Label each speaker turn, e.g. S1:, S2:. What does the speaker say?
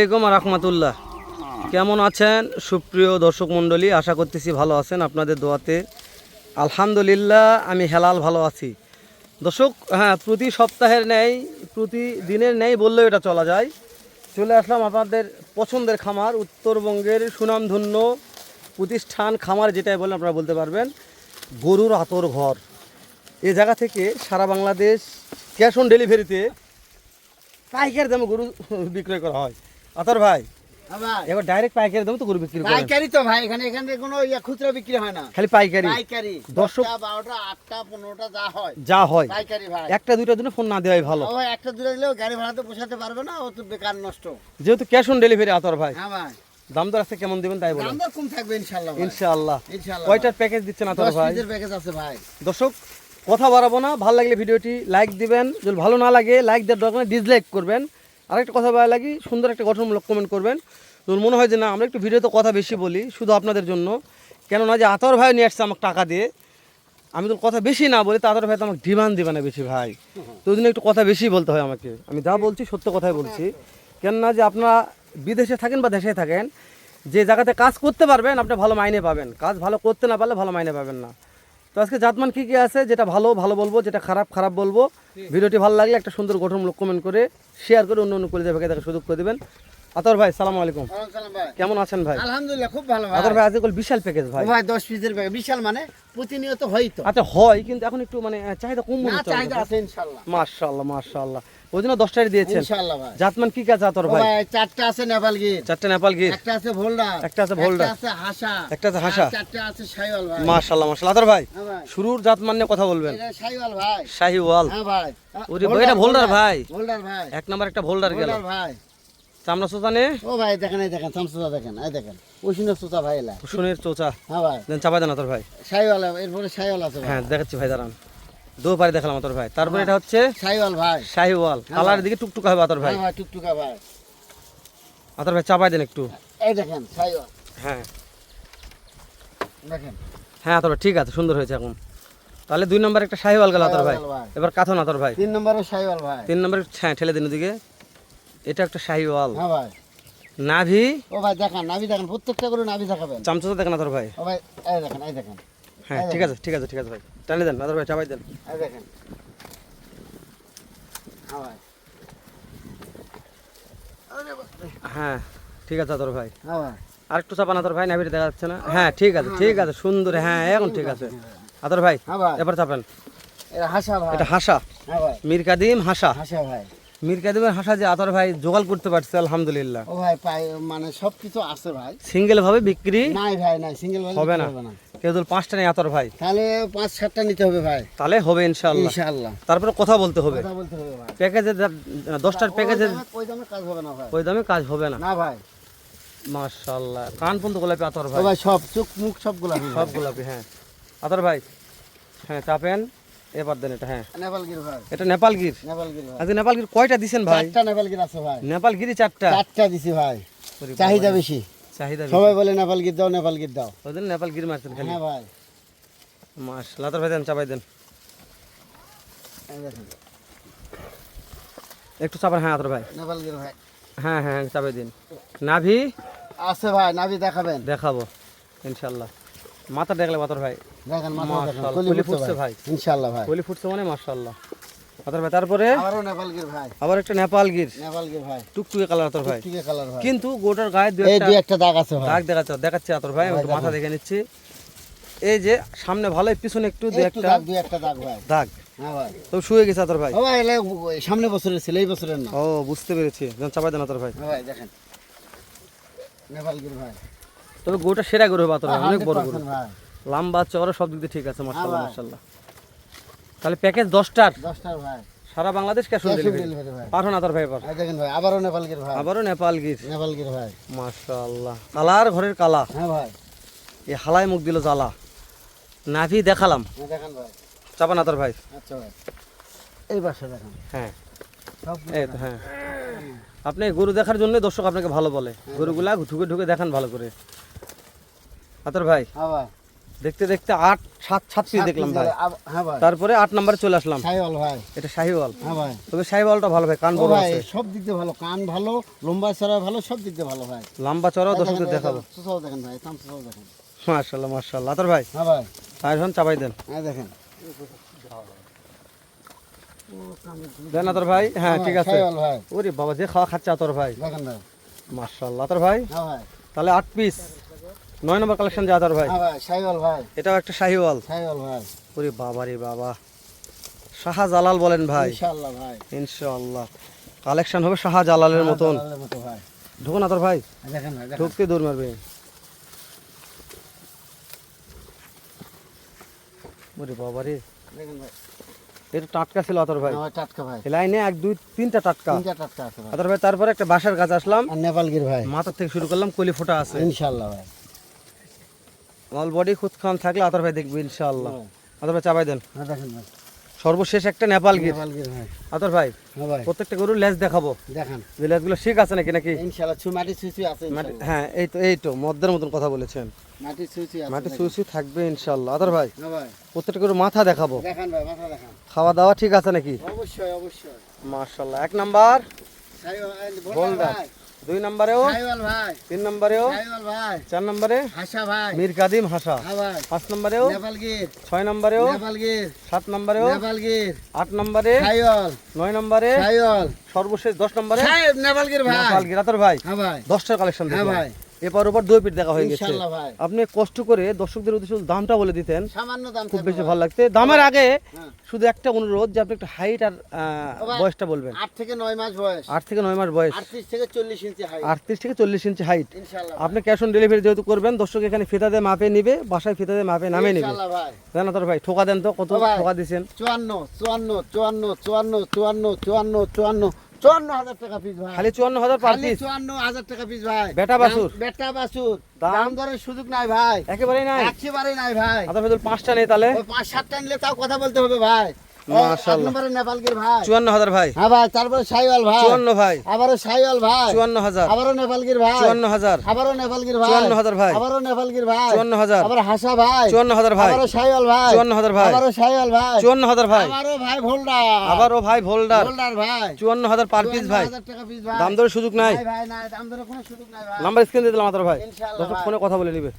S1: আসসালামু আলাইকুম রাহমাতুল্লাহ। কেমন আছেন সুপ্রিয় দর্শক মণ্ডলী? আশা করতেছি ভালো আছেন আপনাদের দোয়াতে। আলহামদুলিল্লাহ আমি হেলাল ভালো আছি। দর্শক, প্রতি সপ্তাহের ন্যায় প্রতিদিনের ন্যায় বললেও এটা চলা যায়। চলে আসলাম আপনাদের পছন্দের খামার, উত্তরবঙ্গের সুনামধন্য প্রতিষ্ঠান খামার, যেটাই বলেন আপনারা বলতে পারবেন, গরুর আতর ঘর। এই জায়গা থেকে সারা বাংলাদেশ ক্যাশ অন ডেলিভারিতে পাইকারি দামে গরু বিক্রয় করা হয়। আতর ভাই, এবার ডাইরেক্ট পাইকারি দামে তো গরু বিক্রি করেন?
S2: পাইকারি তো ভাই, এখানে কোনো খুচরা বিক্রি হয় না,
S1: খালি পাইকারি।
S2: পাইকারি
S1: দর্শক
S2: 12টা 8টা 15টা
S1: যা হয়
S2: পাইকারি ভাই।
S1: একটা দুইটার জন্য ফোন না দেওয়াই ভালো।
S2: ও একটা দুটো দিলেও গাড়ি ভাড়া তো পোষাতে পারবে না, ও তো বেকার নষ্ট।
S1: যেহেতু ক্যাশ অন ডেলিভারি আতর ভাই,
S2: হ্যাঁ ভাই,
S1: দাম দর আছে কেমন দিবেন তাই বলেন?
S2: দাম দর কম থাকবে ইনশাআল্লাহ ভাই।
S1: ইনশাআল্লাহ।
S2: ইনশাআল্লাহ।
S1: কয়টার প্যাকেজ দিচ্ছেন আতর
S2: 10
S1: ভাই?
S2: পিসের প্যাকেজ আছে ভাই।
S1: দর্শক, কথা বাড়াবো না, ভালো লাগলে ভিডিওটি লাইক দিবেন, যদি ভালো না লাগে লাইক দেওয়ার দরকার নেই, ডিসলাইক করবেন। আরেকটা কথা ভালো লাগি, সুন্দর একটা গঠনমূলক কমেন্ট করবেন। যদি মনে হয় যে না আমরা একটু ভিডিওতে কথা বেশি বলি শুধু আপনাদের জন্য, কেননা যে আতর ভাই নিয়ে আসছে আমাকে টাকা দিয়ে, আমি তো কথা বেশি না বলি, তা আতর ভাই তো আমাকে ডিমান্ড দেবে না বেশি ভাই, তো ওই জন্য একটু কথা বেশি বলতে হয় আমাকে। আমি যা বলছি সত্য কথাই বলছি, কেননা যে আপনারা বিদেশে থাকেন বা দেশে থাকেন, যে জায়গাতে কাজ করতে পারবেন আপনি ভালো মাইনে পাবেন, কাজ ভালো করতে না পারলে ভালো মাইনে পাবেন না। তো আজকে জাতমান কী কী আছে, যেটা ভালো ভালো বলবো, যেটা খারাপ খারাপ বলবো। ভিডিওটি ভালো লাগলে একটা সুন্দর গঠনমূলক কমেন্ট করে শেয়ার করে অন্য করে যাবে দেখার সুযোগ করে দেবেন। আতর ভাই সালামু আলাইকুম, কেমন আছেন ভাই?
S2: আলহামদুলিল্লাহ খুব ভালো ভাই।
S1: আতর ভাই আজকে বিশাল প্যাকেজ ভাই।
S2: ভাই 10 পিসের প্যাকেজ বিশাল, মানে প্রতিনিয়ত হয় তো।
S1: আচ্ছা হয়, কিন্তু এখন একটু মানে চাহিদা কম মনে
S2: না,
S1: হচ্ছে।
S2: চাহিদা আছে ইনশাআল্লাহ।
S1: মাশাআল্লাহ মাশাআল্লাহ, ওই জন্য 10টাই দিয়েছেন
S2: ইনশাআল্লাহ ভাই।
S1: জাতমান কি কাজ আতর ভাই?
S2: ভাই 4টা আছে নেপাল গির,
S1: 4টা নেপাল গির,
S2: একটা আছে ভোল্ডার,
S1: একটা আছে ভোল্ডার,
S2: একটা আছে হাসা,
S1: একটা আছে হাসা,
S2: 4টা আছে শাইওয়াল ভাই।
S1: মাশাআল্লাহ মাশাআল্লাহ। আতর ভাই
S2: হ্যাঁ ভাই,
S1: শুরুর জাতমান নিয়ে কথা বলবেন।
S2: এটা শাইওয়াল ভাই।
S1: শাহিওয়াল।
S2: হ্যাঁ ভাই,
S1: ওরে ভাই, এটা ভোল্ডার ভাই।
S2: ভোল্ডার ভাই,
S1: এক নাম্বার একটা ভোল্ডার গেল।
S2: ভোল্ডার ভাই।
S1: চামড়া চোচানে
S2: ও ভাই দেখেন, এই দেখেন চামচা দেখেন, এই দেখেন ওইসিনের সুতা ভাই এলা।
S1: শুনের চোচা।
S2: হ্যাঁ ভাই,
S1: দেন চাপা দেন আতর ভাই।
S2: শাইওয়াল, এরপরে শাইওয়াল আছে ভাই।
S1: হ্যাঁ দেখাচ্ছি ভাই, দাঁড়ান, দো পারে দেখালাম আতর ভাই। তারপরে এটা হচ্ছে
S2: শাইওয়াল ভাই।
S1: শাহিওয়াল, কালার দিকে টুকটুকা হবে আতর ভাই।
S2: হ্যাঁ ভাই, টুকটুকা ভাই।
S1: আতর ভাই চাপাই দেন একটু।
S2: এই দেখেন শাইওয়াল,
S1: হ্যাঁ
S2: দেখেন।
S1: হ্যাঁ আতর ভাই ঠিক আছে, সুন্দর হয়েছে এখন। তাহলে 2 নম্বর একটা শাহিওয়াল গেল আতর ভাই।
S2: শাহিওয়াল ভাই।
S1: এবার কাথন আতর ভাই।
S2: 3 নম্বরে শাইওয়াল ভাই।
S1: 3 নম্বরে ঠেলে দিন ওদিকে। এটা একটা শাহিওয়াল।
S2: হ্যাঁ ভাই।
S1: নাভি,
S2: ও ভাই দেখেন নাভি দেখেন, প্রত্যেকটা করে নাভি দেখাবেন।
S1: চামচা দেখেন আতর ভাই।
S2: ও ভাই এই দেখেন, এই দেখেন।
S1: হ্যাঁ ঠিক আছে ঠিক আছে ঠিক আছে ভাই, টানে দেন আতর ভাই, চাপাই দেন।
S2: এই দেখেন। হ্যাঁ ভাই। আরে বাপরে।
S1: হ্যাঁ ঠিক আছে আতর ভাই।
S2: হ্যাঁ ভাই।
S1: আরেকটু চাপান আতর ভাই, নাভিটা দেখা যাচ্ছে না। হ্যাঁ ঠিক আছে ঠিক আছে, সুন্দর। হ্যাঁ এখন ঠিক আছে আতর ভাই।
S2: হ্যাঁ ভাই।
S1: এবার চাপেন।
S2: এটা হাসা ভাই।
S1: এটা হাসা,
S2: হ্যাঁ ভাই,
S1: মীর কাদিম হাসা।
S2: হাসা ভাই।
S1: মীর কাদিমের হাসা যে আতর ভাই জোগাড় করতে পারছে আলহামদুলিল্লাহ।
S2: ও ভাই পাই, মানে সবকিছু আছে ভাই।
S1: সিঙ্গেল ভাবে বিক্রি
S2: নাই ভাই, নাই সিঙ্গেল ভাই
S1: হবে না। কেউ যদি 5টা নেই আতর ভাই,
S2: তাহলে 5-7টা নিতে হবে ভাই।
S1: তাহলে হবে ইনশাআল্লাহ।
S2: ইনশাআল্লাহ।
S1: তারপরে কথা বলতে হবে।
S2: কথা বলতে হবে ভাই।
S1: প্যাকেজে 10টার প্যাকেজে
S2: ওই দামে কাজ হবে না ভাই।
S1: ওই দামে কাজ হবে না।
S2: না ভাই।
S1: মাশাআল্লাহ, কান পর্যন্ত গোলাপি আতর
S2: ও
S1: ভাই,
S2: ভাই সব চোখ মুখ সব গোলাপি
S1: সব গোলাপি। হ্যাঁ আতর ভাই, হ্যাঁ চাপেন। এবার দেন এটা। হ্যাঁ
S2: নেপাল গির ভাই।
S1: এটা নেপাল গির।
S2: নেপাল গির ভাই।
S1: আজকে নেপাল গির কয়টা দিছেন ভাই?
S2: 4টা নেপাল গির আছে ভাই।
S1: নেপাল গিরি 4টা।
S2: 4টা দিছি ভাই।
S1: ওরে বাবা,
S2: চাহিদা বেশি,
S1: চাহিদা বেশি।
S2: সবাই বলে নেপাল গির দাও, নেপাল গির দাও।
S1: ওই দিন নেপাল গির মারছেন খালি।
S2: হ্যাঁ ভাই।
S1: মাশাআল্লাহ আতর ভাই, দেন চাপাই দেন
S2: এই দেখেন
S1: একটু চাপান। হ্যাঁ আতর ভাই,
S2: নেপাল গির ভাই
S1: হ্যাঁ হ্যাঁ চাপাই দিন। নাভি
S2: আছে ভাই, নাভি দেখাবেন।
S1: দেখাবো ইনশাআল্লাহ। মাথা দেখলে আতর ভাই
S2: দেখেন মাথা দেখেন,
S1: মাশাআল্লাহ,
S2: কলি
S1: কলি
S2: ফুটছে
S1: ফুটছে
S2: ভাই।
S1: ভাই।
S2: ইনশাআল্লাহ ভাই।
S1: কলি ফুটছে মানে মাশাআল্লাহ আতর ভাই। তারপরে
S2: আবারও নেপাল গির ভাই।
S1: আবার একটা নেপাল গির,
S2: নেপাল গির ভাই।
S1: টুকটুকে কালার আতর ভাই।
S2: ঠিক কালার ভাই।
S1: কিন্তু গোটার গায়ে
S2: এই দুই একটা দাগ আছে ভাই।
S1: দাগ দেখাচ্ছে আতর ভাই। আমি একটু মাথা দেখে নিচ্ছি। এই যে সামনে ভালো, পিছনে একটু দুই
S2: একটু
S1: একটা
S2: দাগ, দুই একটা দাগ ভাই।
S1: দাগ।
S2: হ্যাঁ ভাই।
S1: তো শুয়ে গেছে আতর ভাই।
S2: ও ভাই এলে সামনে বছরের ছিল, এই বছরের না।
S1: ও বুঝতে পেরেছি, দেন চাপাই দেন আতর ভাই।
S2: হ্যাঁ ভাই দেখেন নেপাল গির ভাই।
S1: তবে গোটা সেরা গরু হবে আতর ভাই, অনেক বড় গরু,
S2: 100% ভাই।
S1: লম্বা চওড়া সব দিক দিয়ে ঠিক আছে মাশাআল্লাহ
S2: ভাই।
S1: মাশাআল্লাহ। তাহলে প্যাকেজ 10টার
S2: 10টার ভাই।
S1: সারা Bangladesh cash on
S2: Cash on
S1: delivery.
S2: delivery ভাই।
S1: পাঠান আতর ভাই এবার।
S2: এই দেখেন ভাই, আবারও নেপাল গির ভাই।
S1: আবারও নেপাল গির।
S2: নেপাল গির ভাই।
S1: মাশাআল্লাহ, কালার ঘরের কালা।
S2: হ্যাঁ ভাই।
S1: এই হালায় মুখ দিল জ্বালা। নাভি দেখালাম,
S2: দেখেন ভাই।
S1: চাপান আতর ভাই।
S2: আচ্ছা ভাই, এই বাসা দেখেন
S1: হ্যাঁ
S2: সব।
S1: এই তো। হ্যাঁ আপনি গরু দেখার জন্য দর্শক আপনাকে ভালো বলে, গরুগুলা ঢুকে ঢুকে দেখান ভালো করে আতর ভাই।
S2: হ্যাঁ ভাই।
S1: দেখতে দেখতে 8 7 7 পিস দেখলাম ভাই।
S2: হ্যাঁ ভাই,
S1: তারপরে 8 নম্বরে চলে আসলাম।
S2: শাহিওয়াল ভাই।
S1: এটা শাহিওয়াল।
S2: হ্যাঁ ভাই,
S1: তবে শাহিওয়ালটা ভালো ভাই, কান
S2: ও
S1: বড়
S2: ভাই
S1: আছে,
S2: সব দিক দিয়ে ভালো, কান ভালো, লম্বা চড়া ভালো, সব দিক দিয়ে ভালো ভাই।
S1: লম্বা চড়াও
S2: এই
S1: দর্শকদের
S2: দেখেন,
S1: দেখাবো।
S2: সুসাও দেখেন ভাই, থাম সুসাও দেখেন।
S1: মাশাআল্লাহ মাশাআল্লাহ। আতর ভাই
S2: হ্যাঁ ভাই,
S1: আয়রন চাপাই দেন,
S2: এই দেখেন।
S1: দেন আতর ভাই। হ্যাঁ ঠিক আছে।
S2: শাহিওয়াল ভাই,
S1: ওরে বাবা, যে খাওয়া খাচ্ছে আতর ভাই,
S2: দেখেন ভাই।
S1: মাশাআল্লাহ। আতর ভাই
S2: হ্যাঁ ভাই,
S1: তাহলে 8 পিস 9 নম্বর কালেকশন যে আতর ভাই,
S2: হ্যাঁ ভাই, শাহিওয়াল ভাই,
S1: এটাও একটা শাহিওয়াল।
S2: শাহিওয়াল ভাই।
S1: ওরে বাবা রে বাবা, শাহজালাল বলেন ভাই,
S2: ইনশাআল্লাহ ভাই,
S1: ইনশাআল্লাহ কালেকশন হবে শাহজালালের মতন।
S2: শাহজালালের মতো ভাই।
S1: ঢুকুন আতর ভাই,
S2: দেখেন ভাই, দেখেন।
S1: ঢুকতে দৌড় মারবে। ওরে বাবা রে,
S2: দেখেন ভাই,
S1: এটা টাটকা ছিল আতর ভাই,
S2: হ্যাঁ ভাই, টাটকা ভাই।
S1: এই লাইনে 1 2 3টা টাটকা
S2: তিনটা টাটকা আছে ভাই।
S1: আতর ভাই। তারপরে একটা বাসার গাছ আসলাম,
S2: আর নেপালগির ভাই,
S1: মাথার থেকে শুরু করলাম, কলি ফোটা আছে।
S2: ইনশাআল্লাহ ভাই।
S1: অল বডি খুদ খান থাকলে আতর ভাই দেখবে ইনশাআল্লাহ।
S2: হ্যাঁ।
S1: আতর ভাই চাপাই দেন।
S2: হ্যাঁ দেখেন ভাই,
S1: সর্বশেষ একটা নেপাল গির
S2: নেপালগির ভাই।
S1: আতর ভাই,
S2: হ্যাঁ ভাই,
S1: প্রত্যেকটা গরুর লেজ দেখাবো,
S2: দেখেন।
S1: যে লেজগুলো শিক আছে নাকি নাকি।
S2: ইনশাআল্লাহ মাটি সুসি আছে ইনশাআল্লাহ।
S1: হ্যাঁ এই তো মদ্দের মতন কথা বলেছেন,
S2: মাটি সুসি আছে।
S1: মাটি সুসি থাকবে ইনশাআল্লাহ। আতর ভাই
S2: হ্যাঁ ভাই,
S1: প্রত্যেকটা গরুর মাথা দেখাবো,
S2: দেখেন ভাই, মাথা দেখেন।
S1: খাওয়া দাওয়া ঠিক আছে নাকি।
S2: অবশ্যই অবশ্যই।
S1: মাশাআল্লাহ। 1 নাম্বার
S2: শাহিওয়াল
S1: গোলদার,
S2: ভাই,
S1: 2 নম্বরেও,
S2: শাহিওয়াল ভাই,
S1: 3 নম্বরেও,
S2: শাহিওয়াল ভাই,
S1: 4 নম্বরে
S2: হাসা ভাই।
S1: মীর কাদিম হাসা,
S2: হ্যাঁ ভাই,
S1: 5 নম্বরেও,
S2: নেপালগির,
S1: 6 নম্বরেও,
S2: নেপালগির,
S1: 7 নম্বরেও,
S2: নেপালগির,
S1: 8 নম্বরে,
S2: শাহিওয়াল,
S1: 9 নম্বরে,
S2: শাহিওয়াল,
S1: সর্বশেষ 10 নম্বরে
S2: নেপালগির ভাই।
S1: নেপাল গির। আতর ভাই
S2: হ্যাঁ ভাই,
S1: 10টার কালেকশন
S2: হ্যাঁ
S1: দেখলাম,
S2: ভাই,
S1: এপার ওপর 2 পিট দেখা হয়ে গেছে।
S2: ইনশাআল্লাহ ভাই।
S1: আপনি কষ্ট করে দর্শকদের উদ্দেশ্যে দামটা বলে দিতেন,
S2: সামান্য দাম
S1: খুব
S2: থাকবে
S1: বেশি
S2: ভাই।
S1: ভালো লাগতে। দামের আগে
S2: হ্যাঁ।
S1: শুধু একটা অনুরোধ, যে আপনি একটু হাইট আর
S2: ভাই,
S1: বয়সটা বলবেন।
S2: 8 থেকে 9 মাস বয়স,
S1: 8 থেকে 9 মাস বয়স,
S2: 38 থেকে 40 ইঞ্চি হাইট
S1: 38 থেকে 40 ইঞ্চি হাইট।
S2: ইনশাআল্লাহ।
S1: আপনি ক্যাশ অন ডেলিভারি যেহেতু করবেন, দর্শক এখানে ফিতা দিয়ে মাপে নিবে, বাসায় ফিতা দিয়ে মাপে নামে নিবে।
S2: ইনশাআল্লাহ ভাই।
S1: জান আতর ভাই ঠোকা দেন তো, কত
S2: ও ভাই।
S1: ঠোকা দিছেন?
S2: 54 54 54 54 54 54 54,000 টাকা পিস ভাই।
S1: খালি 54,000 পার
S2: খালি
S1: পিস,
S2: 54,000 টাকা পিস ভাই।
S1: বেটা বাছুর।
S2: বেটা বাছুর।
S1: দাম?
S2: দাম দরের সুযোগ নাই ভাই,
S1: একেবারেই নাই।
S2: একেবারে নাই ভাই।
S1: আতর ভাই 5টা নেই তাহলে।
S2: ওই 5-7টা নিলে তাও কথা বলতে হবে ভাই।
S1: মাশাআল্লাহ।
S2: 1 নম্বরে নেপালগির ভাই।
S1: 54,000 ভাই,
S2: হ্যাঁ ভাই, তারপরে শাহিওয়াল ভাই,
S1: 54 ভাই,
S2: আবারও শাহিওয়াল ভাই,
S1: 54,000,
S2: আবারও নেপালগির ভাই,
S1: 54,000,
S2: আবারও নেপালগির ভাই,
S1: 54,000 ভাই,
S2: আবারও নেপালগির ভাই,
S1: 54,000,
S2: আবার হাসা ভাই,
S1: 54,000 ভাই,
S2: আবারও শাহিওয়াল ভাই,
S1: 54,000 ভাই,
S2: আবারও শাহিওয়াল ভাই,
S1: 54,000 ভাই,
S2: আবারও ভাই ভোল্ডার,
S1: আবারও ভাই ভোল্ডার,
S2: ভোল্ডার ভাই,
S1: 54,000 পার পিস ভাই।
S2: 54,000 টাকা পিস ভাই।
S1: দাম দরের সুযোগ নাই।
S2: ভাই ভাই নাই, দাম দরের কোনো সুযোগ নাই ভাই।
S1: নাম্বার স্ক্রিন দিয়ে দিলাম আতর ভাই,
S2: ইনশাআল্লাহ
S1: দর্শক
S2: ভাই।
S1: ফোনে কথা বলে নিবে।